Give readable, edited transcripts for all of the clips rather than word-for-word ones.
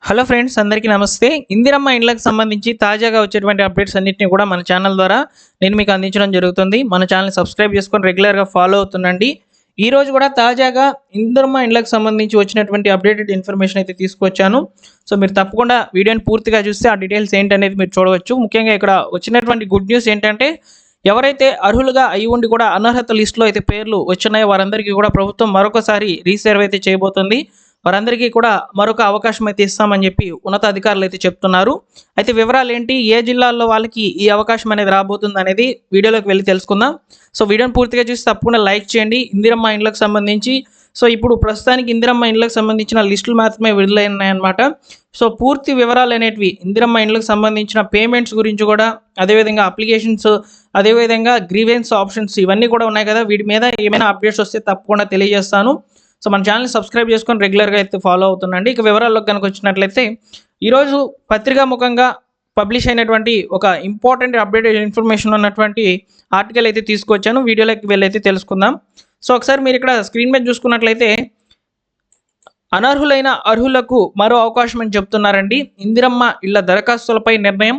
Hello friends, అందరికీ నమస్తే. ఇందిరమ్మ ఇండ్లకు సంబంధించి తాజాగా వచ్చేటువంటి అప్డేట్స్ అన్నిటిని కూడా మన ఛానల్ ద్వారా నేను మీకు అందించడం జరుగుతుంది. మన ఛానల్ని సబ్స్క్రైబ్ చేసుకొని రెగ్యులర్గా ఫాలో అవుతుండండి. ఈ రోజు కూడా తాజాగా ఇందిరమ్మ ఇండ్లకు సంబంధించి వచ్చినటువంటి అప్డేటెడ్ ఇన్ఫర్మేషన్ అయితే తీసుకొచ్చాను. సో మీరు తప్పకుండా వీడియోని పూర్తిగా చూస్తే ఆ డీటెయిల్స్ ఏంటనేది మీరు చూడవచ్చు. ముఖ్యంగా ఇక్కడ వచ్చినటువంటి గుడ్ న్యూస్ ఏంటంటే, ఎవరైతే అర్హులుగా అయి ఉండి కూడా అనర్హత లిస్టులో అయితే పేర్లు వచ్చినాయో వారందరికీ కూడా ప్రభుత్వం మరొకసారి రీసర్వ్ అయితే చేయబోతుంది. వారందరికీ కూడా మరొక అవకాశం అయితే ఇస్తామని చెప్పి ఉన్నతాధికారులు అయితే చెప్తున్నారు. అయితే వివరాలు ఏంటి, ఏ జిల్లాల్లో వాళ్ళకి ఈ అవకాశం అనేది రాబోతుంది అనేది వీడియోలోకి వెళ్ళి తెలుసుకుందాం. సో వీడియోని పూర్తిగా చూసి తప్పకుండా లైక్ చేయండి. ఇందిరమ్మ ఇండ్లకు సంబంధించి ఇప్పుడు ప్రస్తుతానికి ఇందిరమ్మ ఇండ్లకు సంబంధించిన లిస్టులు మాత్రమే విడుదలైనాయన్నమాట. సో పూర్తి వివరాలు అనేటివి ఇందిరమ్మ ఇండ్లకు సంబంధించిన పేమెంట్స్ గురించి కూడా, అదేవిధంగా అప్లికేషన్స్, అదేవిధంగా గ్రీవెన్స్ ఆప్షన్స్ ఇవన్నీ కూడా ఉన్నాయి కదా, వీటి మీద ఏమైనా అప్డేట్స్ వస్తే తప్పకుండా తెలియజేస్తాను. సో మన ఛానల్ని సబ్స్క్రైబ్ చేసుకొని రెగ్యులర్గా అయితే ఫాలో అవుతుండండి. ఇక వివరాల్లోకి కనుక వచ్చినట్లయితే, ఈరోజు పత్రికా ముఖంగా పబ్లిష్ అయినటువంటి ఒక ఇంపార్టెంట్ అప్డేటెడ్ ఇన్ఫర్మేషన్ ఉన్నటువంటి ఆర్టికల్ అయితే తీసుకొచ్చాను. వీడియోలోకి వెళ్ళైతే తెలుసుకుందాం. సో ఒకసారి మీరు ఇక్కడ స్క్రీన్ మీద చూసుకున్నట్లయితే, అనర్హులైన అర్హులకు మరో అవకాశం అని చెప్తున్నారండి. ఇందిరమ్మ ఇళ్ల దరఖాస్తులపై నిర్ణయం,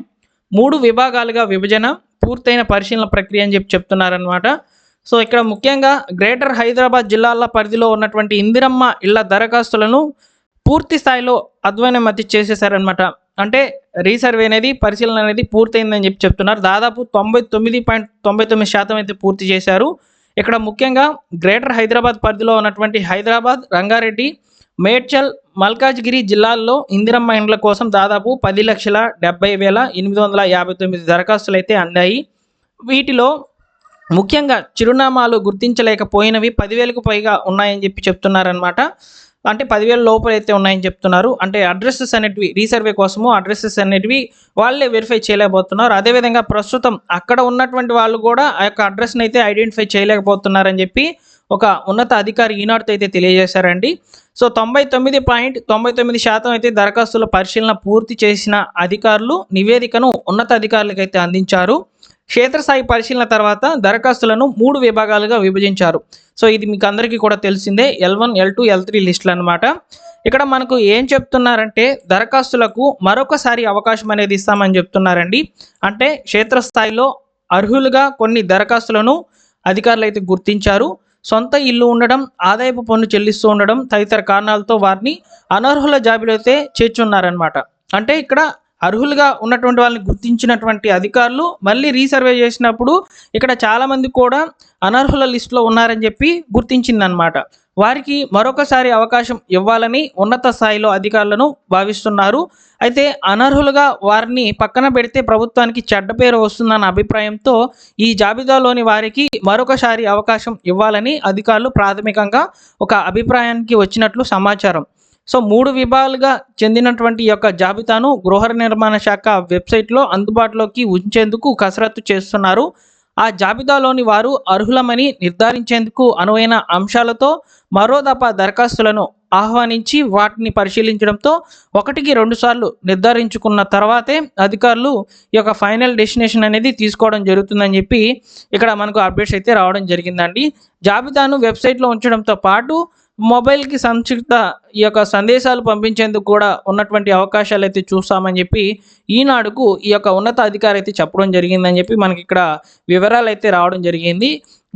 3 విభాగాలుగా విభజన, పూర్తయిన పరిశీలన ప్రక్రియ అని చెప్తున్నారనమాట. సో ఇక్కడ ముఖ్యంగా గ్రేటర్ హైదరాబాద్ జిల్లాల పరిధిలో ఉన్నటువంటి ఇందిరమ్మ ఇళ్ల దరఖాస్తులను పూర్తి స్థాయిలో అధ్వయనమతి చేసేసారనమాట. అంటే రీసర్వే అనేది, పరిశీలన అనేది పూర్తయిందని చెప్తున్నారు. దాదాపు 99.99% అయితే పూర్తి చేశారు. ఇక్కడ ముఖ్యంగా గ్రేటర్ హైదరాబాద్ పరిధిలో ఉన్నటువంటి హైదరాబాద్, రంగారెడ్డి, మేడ్చల్, మల్కాజ్గిరి జిల్లాల్లో ఇందిరమ్మ ఇండ్ల కోసం దాదాపు 10,70,859 దరఖాస్తులు అయితే అందాయి. వీటిలో ముఖ్యంగా చిరునామాలు గుర్తించలేకపోయినవి 10,000కు పైగా ఉన్నాయని చెప్తున్నారనమాట. అంటే 10,000 లోపల అయితే ఉన్నాయని చెప్తున్నారు. అంటే అడ్రస్సెస్ అనేటివి, రీసర్వే కోసము అడ్రస్సెస్ అనేటివి వాళ్ళే వెరిఫై చేయలేకపోతున్నారు. అదేవిధంగా ప్రస్తుతం అక్కడ ఉన్నటువంటి వాళ్ళు కూడా ఆ యొక్క అడ్రస్ని అయితే ఐడెంటిఫై చేయలేకపోతున్నారని చెప్పి ఒక ఉన్నత అధికారి ఈనాడుతో అయితే తెలియజేశారండి. సో 99.99% అయితే దరఖాస్తుల పరిశీలన పూర్తి చేసిన అధికారులు నివేదికను ఉన్నత అధికారులకు అయితే అందించారు. క్షేత్రస్థాయి పరిశీలన తర్వాత దరఖాస్తులను 3 విభాగాలుగా విభజించారు. సో ఇది మీకు అందరికీ కూడా తెలిసిందే, L1, L2, L3 లిస్టులు అనమాట. ఇక్కడ మనకు ఏం చెప్తున్నారంటే, దరఖాస్తులకు మరొకసారి అవకాశం అనేది ఇస్తామని చెప్తున్నారండి. అంటే క్షేత్రస్థాయిలో అర్హులుగా కొన్ని దరఖాస్తులను అధికారులు అయితే గుర్తించారు. సొంత ఇల్లు ఉండడం, ఆదాయపు పన్ను చెల్లిస్తూ ఉండడం తదితర కారణాలతో వారిని అనర్హుల జాబితాలో అయితే చేర్చున్నారనమాట. అంటే ఇక్కడ అర్హులుగా ఉన్నటువంటి వాళ్ళని గుర్తించినటువంటి అధికారులు మళ్ళీ రీసర్వే చేసినప్పుడు ఇక్కడ చాలామంది కూడా అనర్హుల లిస్టులో ఉన్నారని చెప్పి గుర్తించిందనమాట. వారికి మరొకసారి అవకాశం ఇవ్వాలని ఉన్నత స్థాయిలో అధికారులను భావిస్తున్నారు. అయితే అనర్హులుగా వారిని పక్కన పెడితే ప్రభుత్వానికి చెడ్డ పేరు వస్తుందన్న అభిప్రాయంతో ఈ జాబితాలోని వారికి మరొకసారి అవకాశం ఇవ్వాలని అధికారులు ప్రాథమికంగా ఒక అభిప్రాయానికి వచ్చినట్లు సమాచారం. సో 3 విభాగాలుగా చెందినటువంటి యొక్క జాబితాను గృహ నిర్మాణ శాఖ వెబ్సైట్లో అందుబాటులోకి ఉంచేందుకు కసరత్తు చేస్తున్నారు. ఆ జాబితాలోని వారు అర్హులమని నిర్ధారించేందుకు అనువైన అంశాలతో మరో దఫా దరఖాస్తులను ఆహ్వానించి వాటిని పరిశీలించడంతో 1కి 2 సార్లు నిర్ధారించుకున్న తర్వాతే అధికారులు ఈ యొక్క ఫైనల్ డెస్టినేషన్ అనేది తీసుకోవడం జరుగుతుందని చెప్పి ఇక్కడ మనకు అప్డేట్స్ అయితే రావడం జరిగిందండి. జాబితాను వెబ్సైట్లో ఉంచడంతో పాటు మొబైల్కి సంక్షిప్త ఈ యొక్క సందేశాలు పంపించేందుకు కూడా ఉన్నటువంటి అవకాశాలు అయితే చూస్తామని చెప్పి ఈనాడుకు ఈ యొక్క ఉన్నత అధికారి అయితే చెప్పడం జరిగిందని చెప్పి మనకి ఇక్కడ వివరాలు అయితే రావడం జరిగింది.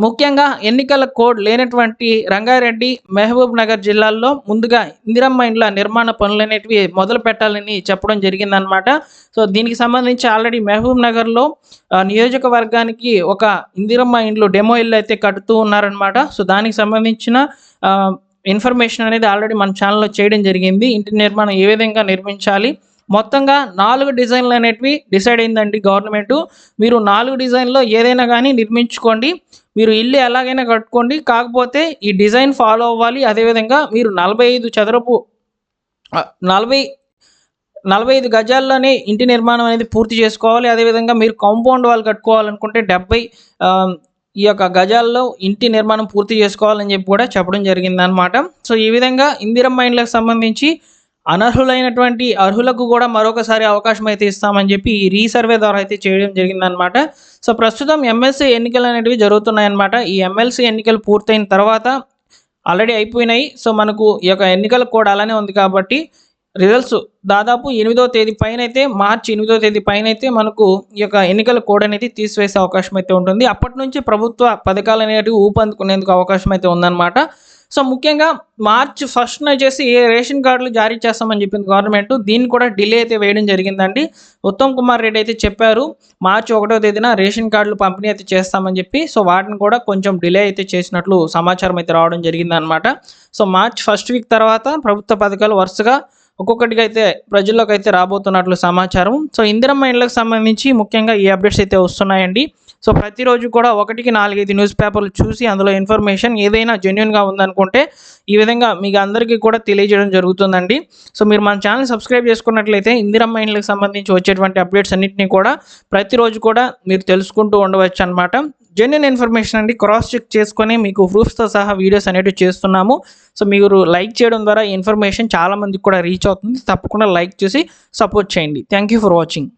ముఖ్యంగా ఎన్నికల కోడ్ లేనటువంటి రంగారెడ్డి, మహబూబ్ నగర్ జిల్లాల్లో ముందుగా ఇందిరమ్మ ఇండ్ల నిర్మాణ పనులు అనేటివి మొదలు పెట్టాలని చెప్పడం జరిగిందనమాట. సో దీనికి సంబంధించి ఆల్రెడీ మహబూబ్ నగర్లో నియోజకవర్గానికి ఒక ఇందిరమ్మ ఇండ్లు డెమో ఇల్లు అయితే కడుతూ ఉన్నారనమాట. సో దానికి సంబంధించిన ఇన్ఫర్మేషన్ అనేది ఆల్రెడీ మన ఛానల్లో చేయడం జరిగింది. ఇంటి నిర్మాణం ఏ విధంగా నిర్మించాలి, మొత్తంగా 4 డిజైన్లు అనేటివి డిసైడ్ అయిందండి గవర్నమెంట్. మీరు 4 డిజైన్లో ఏదైనా కానీ నిర్మించుకోండి, మీరు ఇల్లు ఎలాగైనా కట్టుకోండి, కాకపోతే ఈ డిజైన్ ఫాలో అవ్వాలి. అదేవిధంగా మీరు 45 గజాల్లోనే ఇంటి నిర్మాణం అనేది పూర్తి చేసుకోవాలి. అదేవిధంగా మీరు కాంపౌండ్ వాల్ కట్టుకోవాలనుకుంటే 70 ఈ యొక్క గజాల్లో ఇంటి నిర్మాణం పూర్తి చేసుకోవాలని చెప్పి కూడా చెప్పడం జరిగిందనమాట. సో ఈ విధంగా ఇందిరమ్మ ఇండ్లకు సంబంధించి అనర్హులైనటువంటి అర్హులకు కూడా మరొకసారి అవకాశం అయితే ఇస్తామని చెప్పి ఈ రీసర్వే ద్వారా అయితే చేయడం జరిగిందనమాట. సో ప్రస్తుతం ఎమ్మెల్సీ ఎన్నికలు అనేటివి జరుగుతున్నాయన్నమాట. ఈ ఎమ్మెల్సీ ఎన్నికలు పూర్తయిన తర్వాత ఆల్రెడీ అయిపోయినాయి. సో మనకు ఈ యొక్క ఎన్నికల కోడ్ అలానే ఉంది కాబట్టి రిజల్ట్స్ దాదాపు 8వ తేదీ పైనైతే మార్చి 8వ తేదీ పైనైతే మనకు ఈ యొక్క ఎన్నికల కోడ్ అనేది తీసివేసే అవకాశం అయితే ఉంటుంది. అప్పటి నుంచి ప్రభుత్వ పథకాలు అనేటివి ఊపందుకునేందుకు అవకాశం అయితే ఉందన్నమాట. సో ముఖ్యంగా మార్చి 1న వచ్చేసి రేషన్ కార్డులు జారీ చేస్తామని చెప్పింది గవర్నమెంట్. దీన్ని కూడా డిలే అయితే వేయడం జరిగిందండి. ఉత్తమ్ కుమార్ రెడ్డి అయితే చెప్పారు మార్చి 1వ తేదీన రేషన్ కార్డులు పంపిణీ అయితే చేస్తామని చెప్పి. సో వాటిని కూడా కొంచెం డిలే అయితే చేసినట్లు సమాచారం అయితే రావడం జరిగిందనమాట. సో మార్చి 1st వీక్ తర్వాత ప్రభుత్వ పథకాలు వరుసగా ఒక్కొక్కటిగా అయితే ప్రజల్లోకి అయితే రాబోతున్నట్లు సమాచారం. సో ఇందిరమ్మ ఇళ్లకు సంబంధించి ముఖ్యంగా ఈ అప్డేట్స్ అయితే వస్తున్నాయండి. సో ప్రతిరోజు కూడా 1కి 4-5 న్యూస్ పేపర్లు చూసి అందులో ఇన్ఫర్మేషన్ ఏదైనా జెన్యూన్గా ఉందనుకుంటే ఈ విధంగా మీకు అందరికీ కూడా తెలియజేయడం జరుగుతుందండి. సో మీరు మన ఛానల్ సబ్స్క్రైబ్ చేసుకున్నట్లయితే ఇందిరమ్మ ఇళ్లకు సంబంధించి వచ్చేటువంటి అప్డేట్స్ అన్నింటినీ కూడా ప్రతిరోజు కూడా మీరు తెలుసుకుంటూ ఉండవచ్చు అనమాట. జెన్యూన్ ఇన్ఫర్మేషన్ అండి, క్రాస్ చెక్ చేసుకొని మీకు ప్రూఫ్స్తో సహా వీడియోస్ అనేవి చేస్తున్నాము. సో మీరు లైక్ చేయడం ద్వారా ఈ ఇన్ఫర్మేషన్ చాలామందికి కూడా రీచ్ అవుతుంది. తప్పకుండా లైక్ చేసి సపోర్ట్ చేయండి. Thank you for watching.